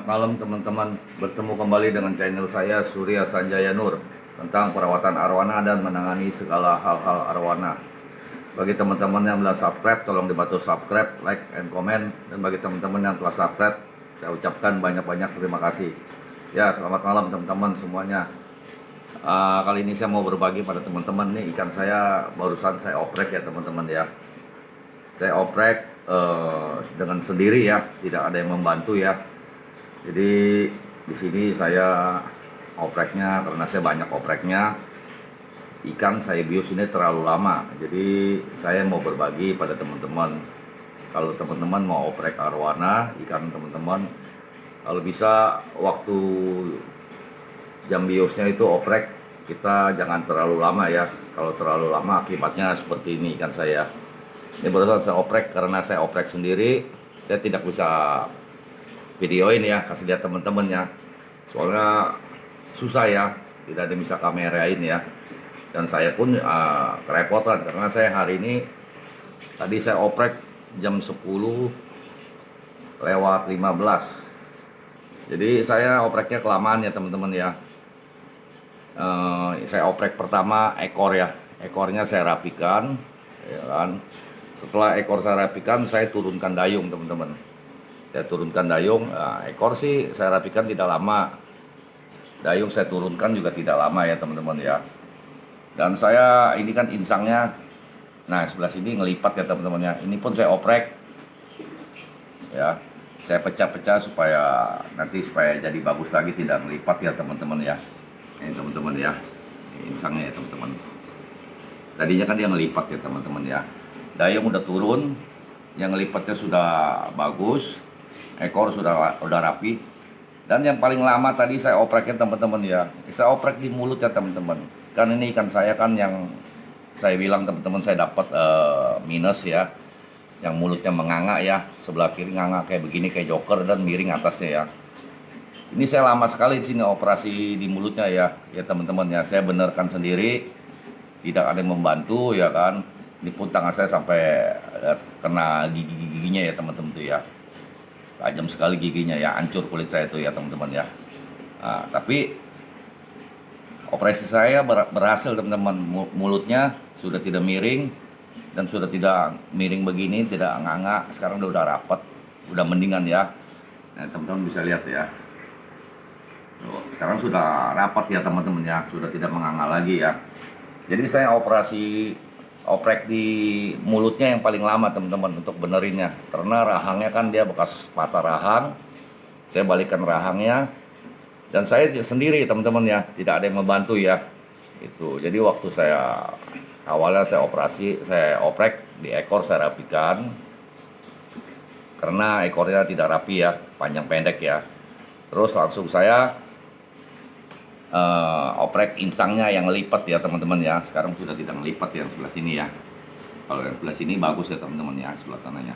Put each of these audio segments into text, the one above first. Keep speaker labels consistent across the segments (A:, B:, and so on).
A: malam teman-teman, bertemu kembali dengan channel saya Surya Sanjaya Nur tentang perawatan arwana dan menangani segala hal-hal arwana. Bagi teman-teman yang belum subscribe, tolong dibantu subscribe, like, and comment. Dan bagi teman-teman yang telah subscribe, saya ucapkan banyak-banyak terima kasih. Ya, selamat malam teman-teman semuanya. Kali ini saya mau berbagi pada teman-teman nih, ikan saya barusan saya oprek ya teman-teman ya. Saya oprek dengan sendiri ya, tidak ada yang membantu ya. Jadi di sini saya opreknya, karena saya banyak opreknya, ikan saya bius ini terlalu lama. Jadi saya mau berbagi pada teman-teman. Kalau teman-teman mau oprek arwana ikan teman-teman, kalau bisa waktu jam biusnya itu oprek, kita jangan terlalu lama ya. Kalau terlalu lama akibatnya seperti ini ikan saya. Ini barusan saya oprek, karena saya oprek sendiri, saya tidak bisa videoin ya, kasih lihat teman-teman ya, soalnya susah ya, tidak ada yang bisa kamerain ya. Dan saya pun kerepotan karena saya hari ini tadi saya oprek jam 10:15. Jadi saya opreknya kelamaan ya teman-teman ya. Saya oprek pertama ekor ya, ekornya saya rapikan ya kan. Setelah ekor saya rapikan, saya turunkan dayung teman-teman. Saya turunkan dayung, ekor sih saya rapikan tidak lama, dayung saya turunkan juga tidak lama ya teman-teman ya. Dan saya ini kan insangnya, nah sebelah sini ngelipat ya teman-teman ya. Ini pun saya oprek ya, saya pecah-pecah supaya nanti jadi bagus lagi, tidak ngelipat ya teman-teman ya. Ini teman-teman ya, ini insangnya ya teman-teman. Tadinya kan dia ngelipat ya teman-teman ya. Dayung udah turun, yang ngelipatnya sudah bagus, ekor sudah rapi. Dan yang paling lama tadi saya opreknya teman-teman ya, saya oprek di mulut ya teman-teman. Kan ini ikan saya kan yang saya bilang teman-teman, saya dapat minus ya, yang mulutnya menganga ya, sebelah kiri nganga kayak begini kayak joker dan miring atasnya ya. Ini saya lama sekali di sini operasi di mulutnya ya teman-teman ya. Saya benarkan sendiri, tidak ada yang membantu ya kan. Ini pun tangan saya sampai kena gigi-giginya ya teman-teman tuh ya. Tajam sekali giginya ya, hancur kulit saya itu ya teman-teman ya. Nah, tapi operasi saya berhasil teman-teman. Mulutnya sudah tidak miring dan sudah tidak miring begini, tidak nganga. Sekarang udah rapat, udah mendingan ya. Nah, teman-teman bisa lihat ya. Sekarang sudah rapat ya teman-teman ya, sudah tidak menganga lagi ya. Jadi saya oprek di mulutnya yang paling lama teman-teman untuk benerinnya, karena rahangnya kan dia bekas patah rahang. Saya balikan rahangnya dan saya sendiri teman-teman ya, tidak ada yang membantu ya itu. Jadi waktu saya awalnya saya oprek di ekor, saya rapikan karena ekornya tidak rapi ya, panjang pendek ya. Terus langsung saya oprek insangnya yang lipat ya teman-teman ya. Sekarang sudah tidak ngelipat yang sebelah sini ya. Kalau yang sebelah sini bagus ya teman-teman ya, sebelah sananya.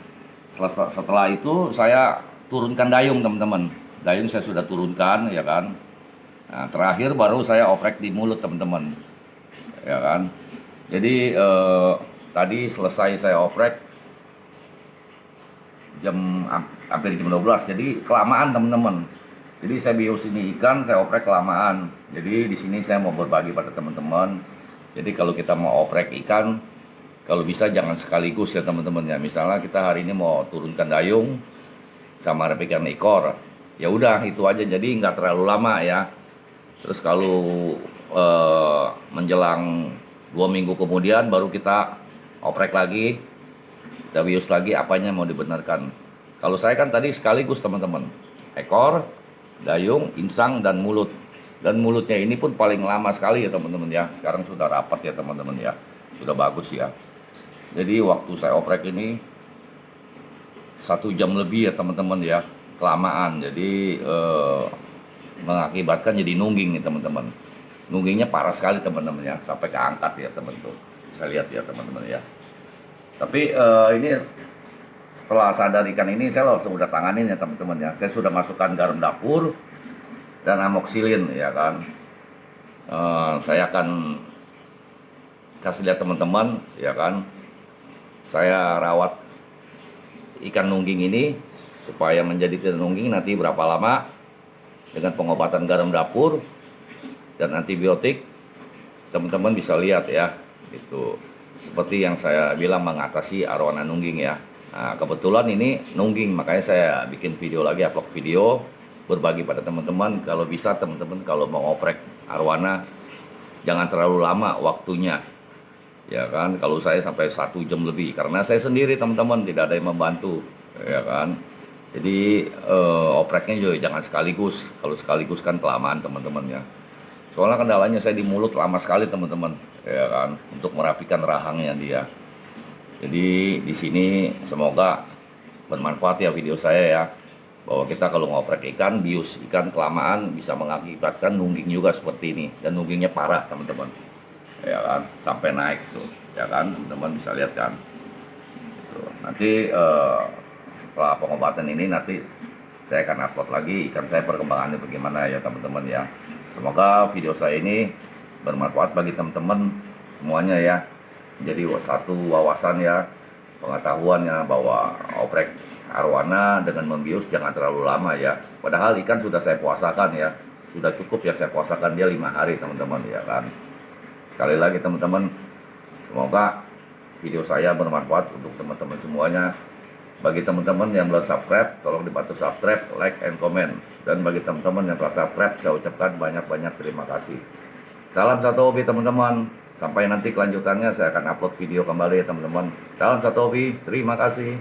A: Setelah itu saya turunkan dayung teman-teman. Dayung saya sudah turunkan ya kan. Nah, terakhir baru saya oprek di mulut teman-teman ya kan. Jadi tadi selesai saya oprek hampir jam 12. Jadi kelamaan teman-teman. Jadi saya bius ini ikan, saya oprek kelamaan. Jadi di sini saya mau berbagi pada teman-teman. Jadi kalau kita mau oprek ikan, kalau bisa jangan sekaligus ya teman-teman ya. Misalnya kita hari ini mau turunkan dayung sama rapikan ekor, ya udah itu aja. Jadi nggak terlalu lama ya. Terus kalau menjelang 2 minggu kemudian baru kita oprek lagi, kita bius lagi apanya mau dibenarkan. Kalau saya kan tadi sekaligus teman-teman, ekor, dayung, insang, dan mulut. Dan mulutnya ini pun paling lama sekali ya teman-teman ya. Sekarang sudah rapat ya teman-teman ya, sudah bagus ya. Jadi waktu saya oprek ini 1 jam lebih ya teman-teman ya, kelamaan. Jadi mengakibatkan jadi nungging nih teman-teman. Nunggingnya parah sekali teman-teman ya, sampai keangkat ya teman-teman. Bisa lihat ya teman-teman ya. Tapi ini setelah sadar ikan ini, saya langsung udah tanganin ya teman-teman ya. Saya sudah masukkan garam dapur dan amoxicillin ya kan. Saya akan kasih lihat teman-teman ya kan. Saya rawat ikan nungging ini supaya menjadi tidak nungging nanti berapa lama. dengan pengobatan garam dapur dan antibiotik. Teman-teman bisa lihat ya, itu seperti yang saya bilang mengatasi arowana nungging ya. Nah, kebetulan ini nungging, makanya saya bikin video lagi, upload video berbagi pada teman-teman. Kalau bisa teman-teman kalau mau oprek arowana jangan terlalu lama waktunya, ya kan. Kalau saya sampai 1 jam lebih, karena saya sendiri teman-teman, tidak ada yang membantu, ya kan. Jadi opreknya juga jangan sekaligus. Kalau sekaligus kan kelamaan teman-teman ya. Soalnya kendalanya saya di mulut lama sekali teman-teman, ya kan, untuk merapikan rahangnya dia. Jadi di sini semoga bermanfaat ya video saya ya, bahwa kita kalau ngoprek ikan, bius ikan kelamaan bisa mengakibatkan nungging juga seperti ini, dan nunggingnya parah teman-teman, ya kan, sampai naik tuh, ya kan, teman-teman bisa lihat kan. Tuh, nanti setelah pengobatan ini nanti saya akan upload lagi ikan saya perkembangannya bagaimana ya teman-teman ya. Semoga video saya ini bermanfaat bagi teman-teman semuanya ya. Jadi satu wawasan ya, pengetahuannya bahwa oprek arowana dengan membius jangan terlalu lama ya. Padahal ikan sudah saya puasakan ya, sudah cukup ya saya puasakan dia 5 hari teman-teman ya kan. Sekali lagi teman-teman, semoga video saya bermanfaat untuk teman-teman semuanya. Bagi teman-teman yang belum subscribe, tolong dibantu subscribe, like, and comment. Dan bagi teman-teman yang telah subscribe, saya ucapkan banyak-banyak terima kasih. Salam satu hobi teman-teman. Sampai nanti kelanjutannya saya akan upload video kembali ya teman-teman. Salam satu hobi, terima kasih.